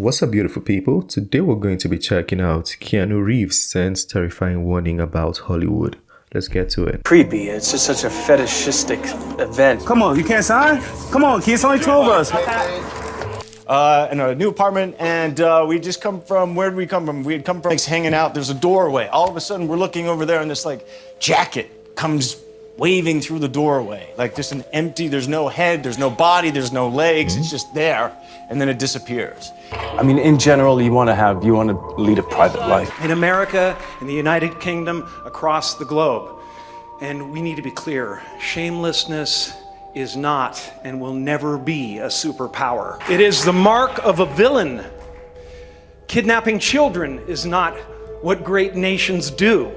What's up, beautiful people? Today we're going to be checking out Keanu Reeves sends terrifying warning about Hollywood. Let's get to it. Creepy. It's just such a fetishistic event. Come on, you can't sign? Come on, kids, only two of us. In a new apartment, and we just come from, where did we come from? We had come from hanging out. There's a doorway. All of a sudden, we're looking over there, and this jacket comes waving through the doorway. Just an empty, there's no head, there's no body, there's no legs. It's just there, and then it disappears. I mean, in general, you want to lead a private life. In America, in the United Kingdom, across the globe. And we need to be clear, shamelessness is not and will never be a superpower. It is the mark of a villain. Kidnapping children is not what great nations do.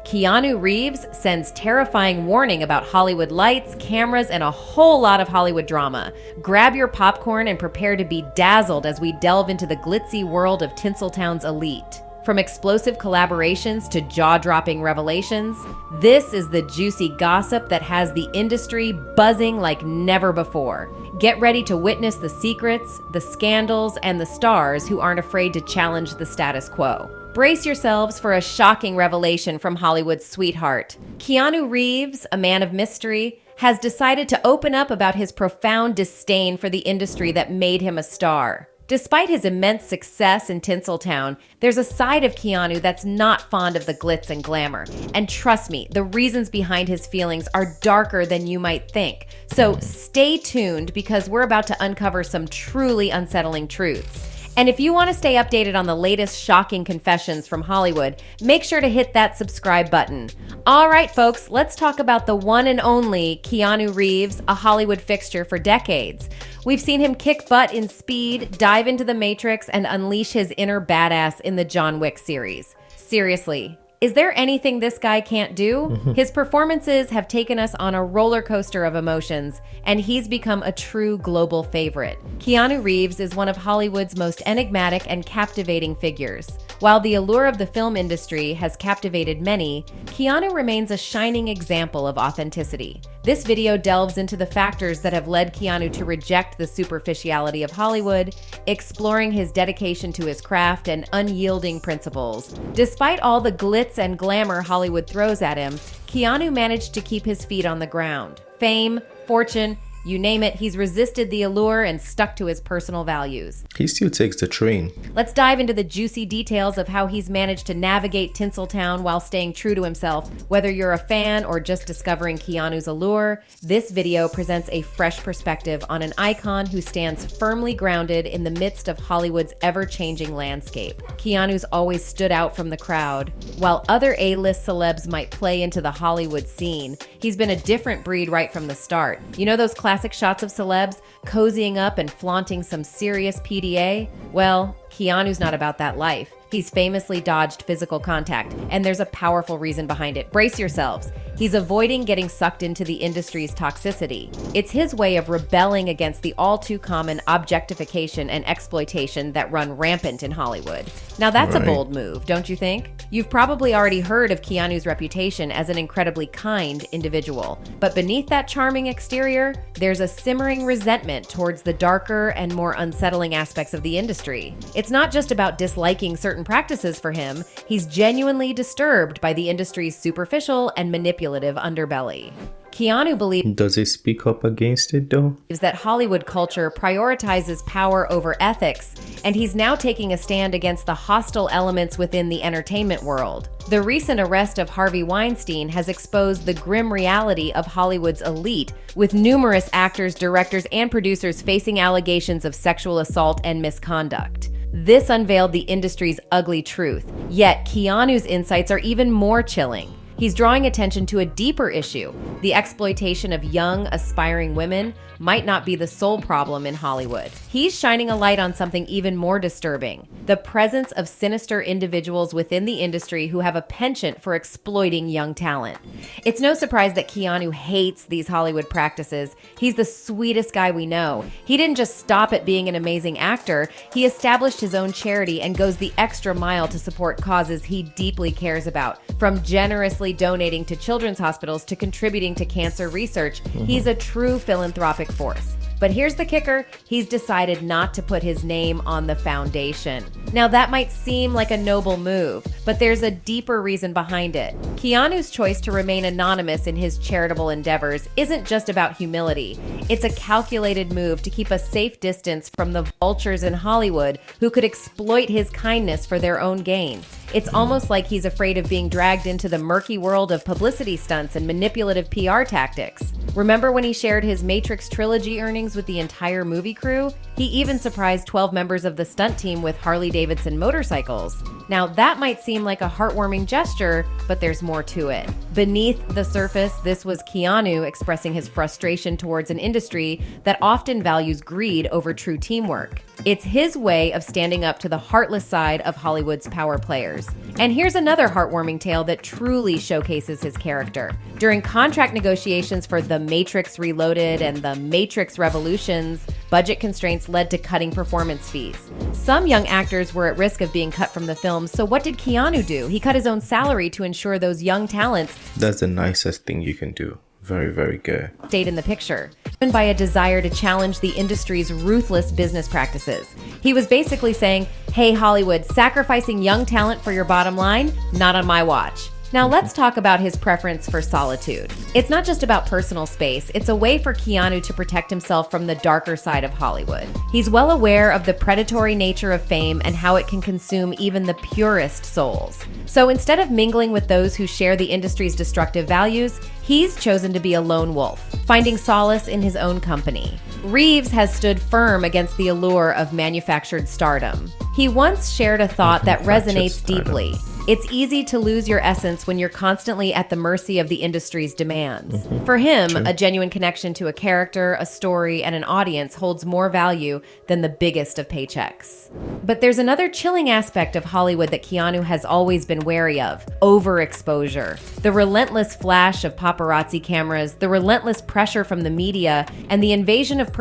Keanu Reeves sends terrifying warning about Hollywood lights, cameras, and a whole lot of Hollywood drama. Grab your popcorn and prepare to be dazzled as we delve into the glitzy world of Tinseltown's elite. From explosive collaborations to jaw-dropping revelations, this is the juicy gossip that has the industry buzzing like never before. Get ready to witness the secrets, the scandals, and the stars who aren't afraid to challenge the status quo. Brace yourselves for a shocking revelation from Hollywood's sweetheart. Keanu Reeves, a man of mystery, has decided to open up about his profound disdain for the industry that made him a star. Despite his immense success in Tinseltown, there's a side of Keanu that's not fond of the glitz and glamour. And trust me, the reasons behind his feelings are darker than you might think. So stay tuned because we're about to uncover some truly unsettling truths. And if you want to stay updated on the latest shocking confessions from Hollywood, make sure to hit that subscribe button. All right, folks, let's talk about the one and only Keanu Reeves, a Hollywood fixture for decades. We've seen him kick butt in Speed, dive into the Matrix, and unleash his inner badass in the John Wick series. Seriously, is there anything this guy can't do? His performances have taken us on a roller coaster of emotions, and he's become a true global favorite. Keanu Reeves is one of Hollywood's most enigmatic and captivating figures. While the allure of the film industry has captivated many, Keanu remains a shining example of authenticity. This video delves into the factors that have led Keanu to reject the superficiality of Hollywood, exploring his dedication to his craft and unyielding principles. Despite all the glitz and glamour Hollywood throws at him, Keanu managed to keep his feet on the ground. Fame, fortune, you name it, he's resisted the allure and stuck to his personal values. He still takes the train. Let's dive into the juicy details of how he's managed to navigate Tinseltown while staying true to himself. Whether you're a fan or just discovering Keanu's allure, this video presents a fresh perspective on an icon who stands firmly grounded in the midst of Hollywood's ever-changing landscape. Keanu's always stood out from the crowd. While other A-list celebs might play into the Hollywood scene, he's been a different breed right from the start. You know those classic shots of celebs cozying up and flaunting some serious PDA? Well, Keanu's not about that life. He's famously dodged physical contact, and there's a powerful reason behind it. Brace yourselves. He's avoiding getting sucked into the industry's toxicity. It's his way of rebelling against the all-too-common objectification and exploitation that run rampant in Hollywood. Now that's a bold move, don't you think? You've probably already heard of Keanu's reputation as an incredibly kind individual. But beneath that charming exterior, there's a simmering resentment towards the darker and more unsettling aspects of the industry. It's not just about disliking certain practices for him, he's genuinely disturbed by the industry's superficial and manipulative underbelly. Keanu believes Does he speak up against it though? that Hollywood culture prioritizes power over ethics, and he's now taking a stand against the hostile elements within the entertainment world. The recent arrest of Harvey Weinstein has exposed the grim reality of Hollywood's elite, with numerous actors, directors, and producers facing allegations of sexual assault and misconduct. This unveiled the industry's ugly truth, yet Keanu's insights are even more chilling. He's drawing attention to a deeper issue. The exploitation of young, aspiring women might not be the sole problem in Hollywood. He's shining a light on something even more disturbing: the presence of sinister individuals within the industry who have a penchant for exploiting young talent. It's no surprise that Keanu hates these Hollywood practices. He's the sweetest guy we know. He didn't just stop at being an amazing actor, he established his own charity and goes the extra mile to support causes he deeply cares about. From generously donating to children's hospitals to contributing to cancer research, he's a true philanthropic force. But here's the kicker, he's decided not to put his name on the foundation. Now that might seem like a noble move, but there's a deeper reason behind it. Keanu's choice to remain anonymous in his charitable endeavors isn't just about humility. It's a calculated move to keep a safe distance from the vultures in Hollywood who could exploit his kindness for their own gain. It's almost like he's afraid of being dragged into the murky world of publicity stunts and manipulative PR tactics. Remember when he shared his Matrix trilogy earnings with the entire movie crew? He even surprised 12 members of the stunt team with Harley-Davidson motorcycles. Now that might seem like a heartwarming gesture, but there's more to it. Beneath the surface, this was Keanu expressing his frustration towards an industry that often values greed over true teamwork. It's his way of standing up to the heartless side of Hollywood's power players. And here's another heartwarming tale that truly showcases his character. During contract negotiations for The Matrix Reloaded and The Matrix Revolutions, budget constraints led to cutting performance fees. Some young actors were at risk of being cut from the film, so what did Keanu do? He cut his own salary to ensure those young talents That's the nicest thing you can do. Very, very good. stayed in the picture, driven by a desire to challenge the industry's ruthless business practices. He was basically saying, hey Hollywood, sacrificing young talent for your bottom line? Not on my watch. Now let's talk about his preference for solitude. It's not just about personal space, it's a way for Keanu to protect himself from the darker side of Hollywood. He's well aware of the predatory nature of fame and how it can consume even the purest souls. So instead of mingling with those who share the industry's destructive values, he's chosen to be a lone wolf, finding solace in his own company. Reeves has stood firm against the allure of manufactured stardom. He once shared a thought that resonates deeply. It's easy to lose your essence when you're constantly at the mercy of the industry's demands. For him, a genuine connection to a character, a story, and an audience holds more value than the biggest of paychecks. But there's another chilling aspect of Hollywood that Keanu has always been wary of: overexposure. The relentless flash of paparazzi cameras, the relentless pressure from the media, and the invasion of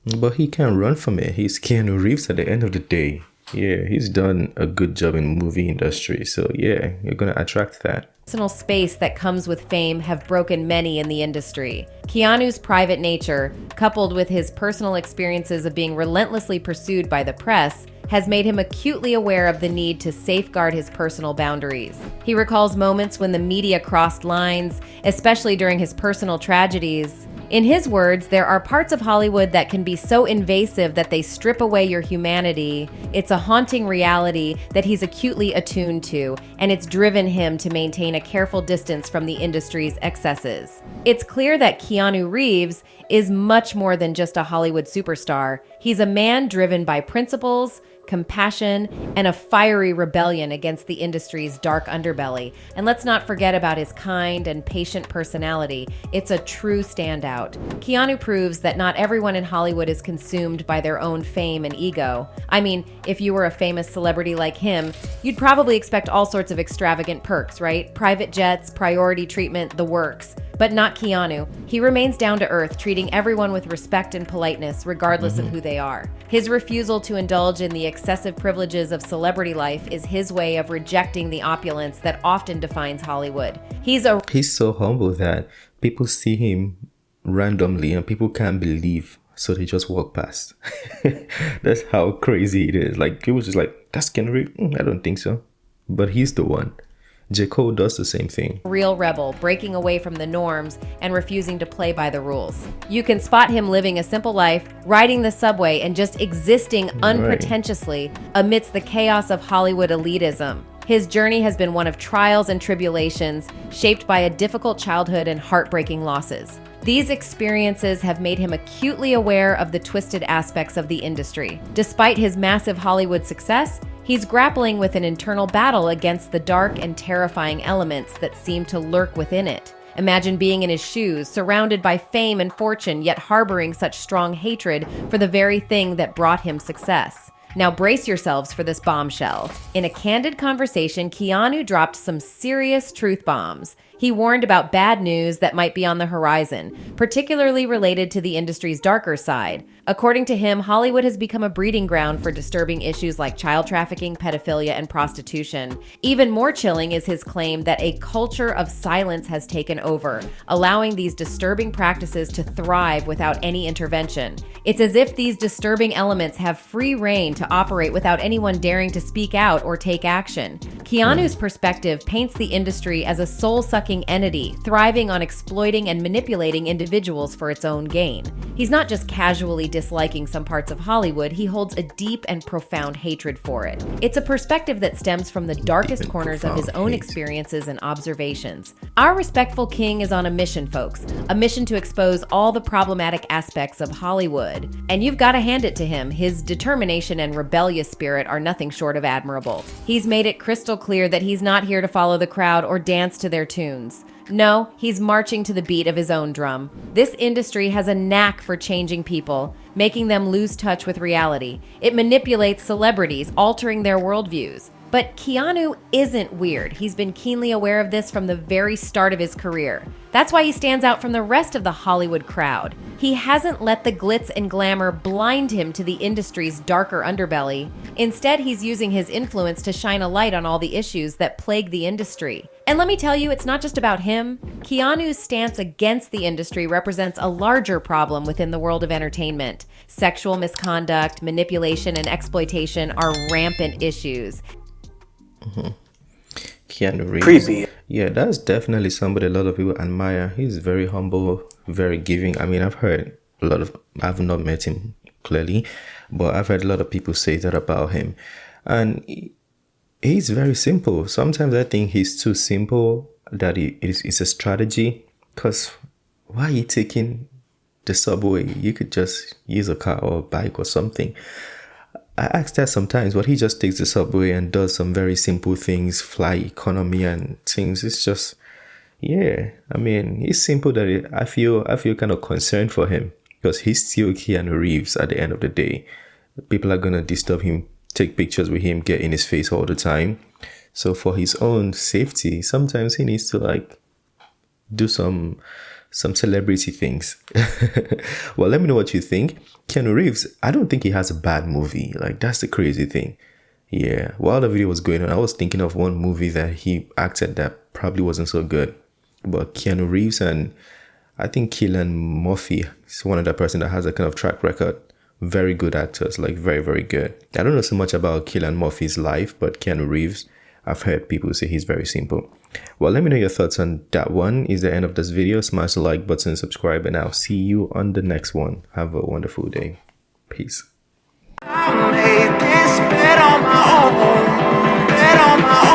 But he can't run from it. He's Keanu Reeves at the end of the day. Yeah, he's done a good job in movie industry. So yeah, you're gonna attract that. personal space that comes with fame have broken many in the industry. Keanu's private nature, coupled with his personal experiences of being relentlessly pursued by the press, has made him acutely aware of the need to safeguard his personal boundaries. He recalls moments when the media crossed lines, especially during his personal tragedies. In his words, there are parts of Hollywood that can be so invasive that they strip away your humanity. It's a haunting reality that he's acutely attuned to, and it's driven him to maintain a careful distance from the industry's excesses. It's clear that Keanu Reeves is much more than just a Hollywood superstar. He's a man driven by principles, compassion, and a fiery rebellion against the industry's dark underbelly. And let's not forget about his kind and patient personality. It's a true standout. Keanu proves that not everyone in Hollywood is consumed by their own fame and ego. I mean, if you were a famous celebrity like him, you'd probably expect all sorts of extravagant perks, right? Private jets, priority treatment, the works. But not Keanu. He remains down to earth, treating everyone with respect and politeness, regardless of who they are. His refusal to indulge in the excessive privileges of celebrity life is his way of rejecting the opulence that often defines Hollywood. He's so humble that people see him randomly and people can't believe, so they just walk past. That's how crazy it is. Like, people just like, that's Keanu Reeves? I don't think so. But he's the one. J. Cole does the same thing. Real rebel, breaking away from the norms and refusing to play by the rules. You can spot him living a simple life, riding the subway, and just existing unpretentiously amidst the chaos of Hollywood elitism. His journey has been one of trials and tribulations, shaped by a difficult childhood and heartbreaking losses. These experiences have made him acutely aware of the twisted aspects of the industry. Despite his massive Hollywood success, he's grappling with an internal battle against the dark and terrifying elements that seem to lurk within it. Imagine being in his shoes, surrounded by fame and fortune, yet harboring such strong hatred for the very thing that brought him success. Now brace yourselves for this bombshell. In a candid conversation, Keanu dropped some serious truth bombs. He warned about bad news that might be on the horizon, particularly related to the industry's darker side. According to him, Hollywood has become a breeding ground for disturbing issues like child trafficking, pedophilia, and prostitution. Even more chilling is his claim that a culture of silence has taken over, allowing these disturbing practices to thrive without any intervention. It's as if these disturbing elements have free reign to operate without anyone daring to speak out or take action. Keanu's perspective paints the industry as a soul-sucking entity, thriving on exploiting and manipulating individuals for its own gain. He's not just casually disliking some parts of Hollywood, he holds a deep and profound hatred for it. It's a perspective that stems from the darkest corners of his own experiences and observations. Our respectful king is on a mission, folks. A mission to expose all the problematic aspects of Hollywood. And you've got to hand it to him. His determination and rebellious spirit are nothing short of admirable. He's made it crystal clear that he's not here to follow the crowd or dance to their tunes. No, he's marching to the beat of his own drum. This industry has a knack for changing people, making them lose touch with reality. It manipulates celebrities, altering their worldviews. But Keanu isn't weird. He's been keenly aware of this from the very start of his career. That's why he stands out from the rest of the Hollywood crowd. He hasn't let the glitz and glamour blind him to the industry's darker underbelly. Instead, he's using his influence to shine a light on all the issues that plague the industry. And let me tell you, it's not just about him. Keanu's stance against the industry represents a larger problem within the world of entertainment. Sexual misconduct, manipulation, and exploitation are rampant issues. Keanu Reeves. Creepy. Yeah, that's definitely somebody a lot of people admire. He's very humble, very giving. I mean, I've not met him clearly, but I've heard a lot of people say that about him. And he's very simple. Sometimes I think he's too simple, that it's a strategy. Because why are you taking the subway? You could just use a car or a bike or something. I ask that sometimes, but he just takes the subway and does some very simple things, fly economy and things. It's just, yeah. I mean, it's simple that I feel kind of concerned for him, because he's still Keanu Reeves at the end of the day. People are gonna disturb him, take pictures with him, get in his face all the time. So for his own safety, sometimes he needs to do some celebrity things. Well, let me know what you think. Keanu Reeves, I don't think he has a bad movie. That's the crazy thing. Yeah, while the video was going on, I was thinking of one movie that he acted that probably wasn't so good. But Keanu Reeves and I think Cillian Murphy is one of the person that has a kind of track record. Very good actors, very, very good. I don't know so much about Cillian Murphy's life, but Keanu Reeves, I've heard people say he's very simple. Well, let me know your thoughts on that one. Is the end of this video. Smash the like button, subscribe, and I'll see you on the next one. Have a wonderful day. Peace. I made this bet on my own, bet on my own.